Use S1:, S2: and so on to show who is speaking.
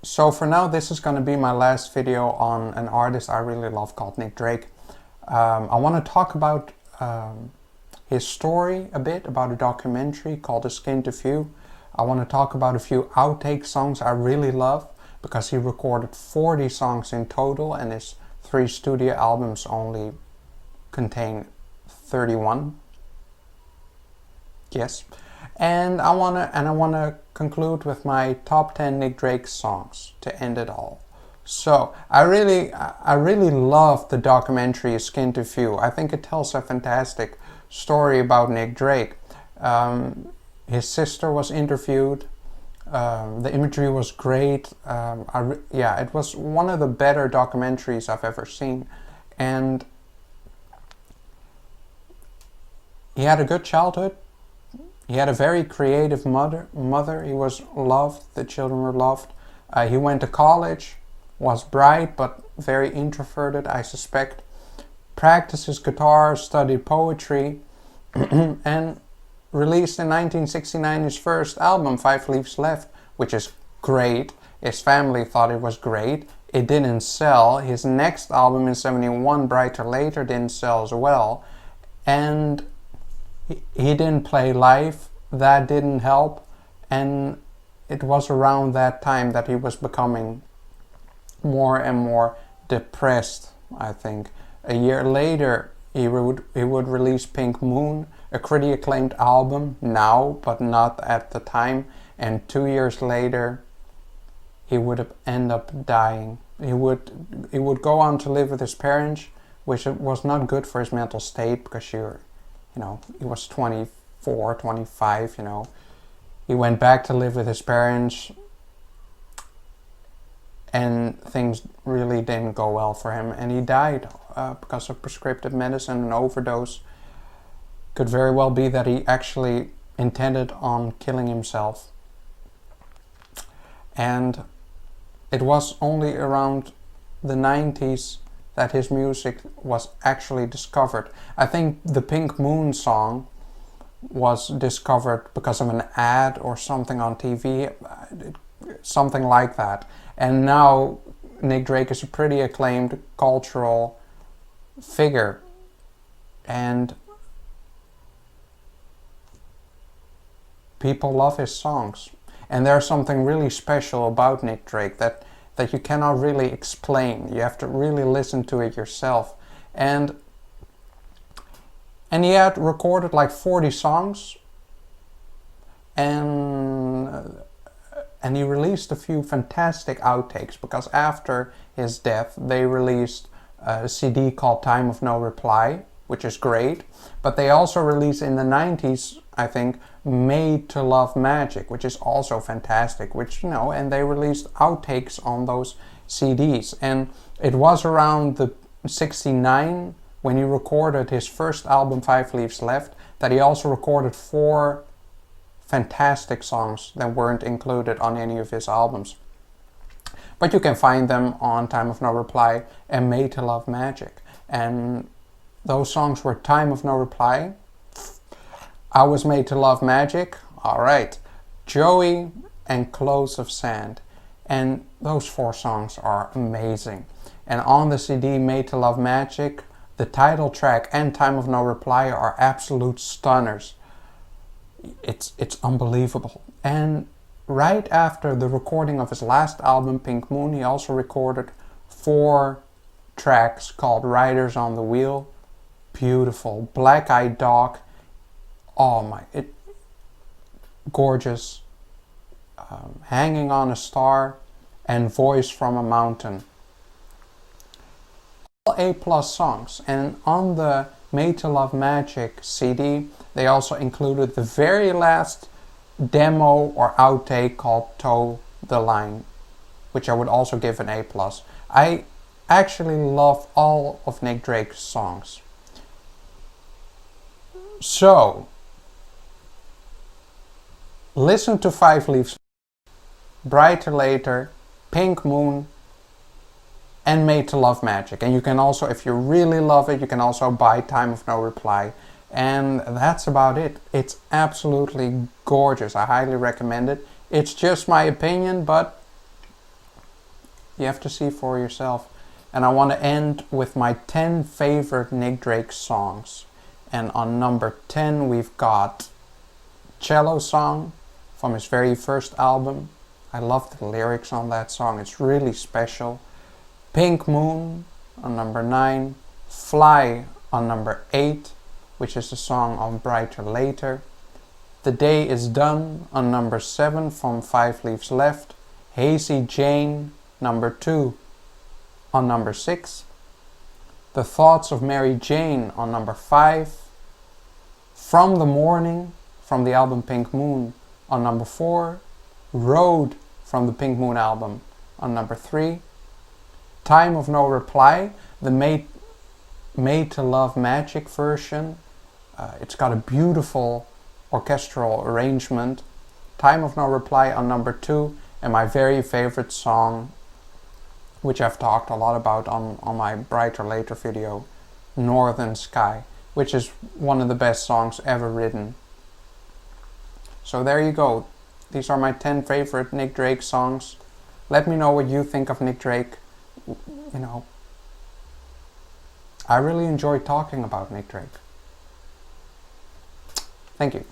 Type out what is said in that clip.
S1: So for now, this is going to be my last video on an artist I really love called Nick Drake. I want to talk about his story a bit, about a documentary called A Skin to View. I want to talk about a few outtake songs I really love, because he recorded 40 songs in total and his 3 studio albums only contain 31. Yes. And I wanna conclude with my top 10 Nick Drake songs to end it all. So I really love the documentary Skin to View. I think it tells a fantastic story about Nick Drake. His sister was interviewed. The imagery was great. Yeah, it was one of the better documentaries I've ever seen. And he had a good childhood. He had a very creative mother. He was loved. The children were loved. He went to college, was bright but very introverted, I suspect. Practiced his guitar, studied poetry, and released in 1969 his first album, 5 Leaves Left, which is great. His family thought it was great. It didn't sell. His next album in 71, Brighter Later, didn't sell as well. And he didn't play live. That didn't help. And it was around that time that he was becoming more and more depressed, I think. A year later, he would release Pink Moon, a critically acclaimed album now, but not at the time. And 2 years later, he would end up dying. He would go on to live with his parents, which was not good for his mental state, because he was 24, 25, He went back to live with his parents, and things really didn't go well for him. And he died because of prescriptive medicine and overdose. Could very well be that he actually intended on killing himself. And it was only around the 90s that his music was actually discovered. I think the Pink Moon song was discovered because of an ad or something on TV, something like that. And now Nick Drake is a pretty acclaimed cultural figure. And people love his songs. And there's something really special about Nick Drake that you cannot really explain. You have to really listen to it yourself. And he had recorded like 40 songs, and he released a few fantastic outtakes, because after his death they released a CD called Time of No Reply, which is great. But they also released in the 90s, I think, Made to Love Magic, which is also fantastic, and they released outtakes on those CDs. And it was around the 69, when he recorded his first album, 5 Leaves Left, that he also recorded 4 fantastic songs that weren't included on any of his albums. But you can find them on Time of No Reply and Made to Love Magic. And those songs were Time of No Reply, I Was Made to Love Magic, alright, Joey, and Clothes of Sand. And those 4 songs are amazing. And on the CD Made to Love Magic, the title track and Time of No Reply are absolute stunners. It's unbelievable. And right after the recording of his last album, Pink Moon, he also recorded 4 tracks called Riders on the Wheel. Beautiful. Black Eyed Dog. Oh gorgeous. Hanging on a Star, and Voice from a Mountain. All A+ songs. And on the Made to Love Magic CD, they also included the very last demo or outtake called Toe the Line, which I would also give an A+. I actually love all of Nick Drake's songs. So, listen to 5 Leaves, Brighter Later, Pink Moon, and Made to Love Magic. And you can also, if you really love it, you can also buy Time of No Reply. And that's about it. It's absolutely gorgeous. I highly recommend it. It's just my opinion, but You have to see for yourself. And I want to end with my 10 favorite Nick Drake songs. And on number 10 we've got Cello Song from his very first album. I love the lyrics on that song, it's really special. Pink Moon on number 9. Fly on number 8, which is the song on Brighter Later. The Day Is Done on number 7 from 5 Leaves Left. Hazy Jane number 2 on number 6. The Thoughts of Mary Jane on number 5. From the Morning from the album Pink Moon on number 4. Road from the Pink Moon album on number 3. Time of No Reply, the Made to Love Magic version. It's got a beautiful orchestral arrangement. Time of No Reply on number 2, and my very favorite song, which I've talked a lot about on my Brighter Later video, Northern Sky, which is one of the best songs ever written. So there you go. These are my 10 favorite Nick Drake songs. Let me know what you think of Nick Drake. You know, I really enjoy talking about Nick Drake. Thank you.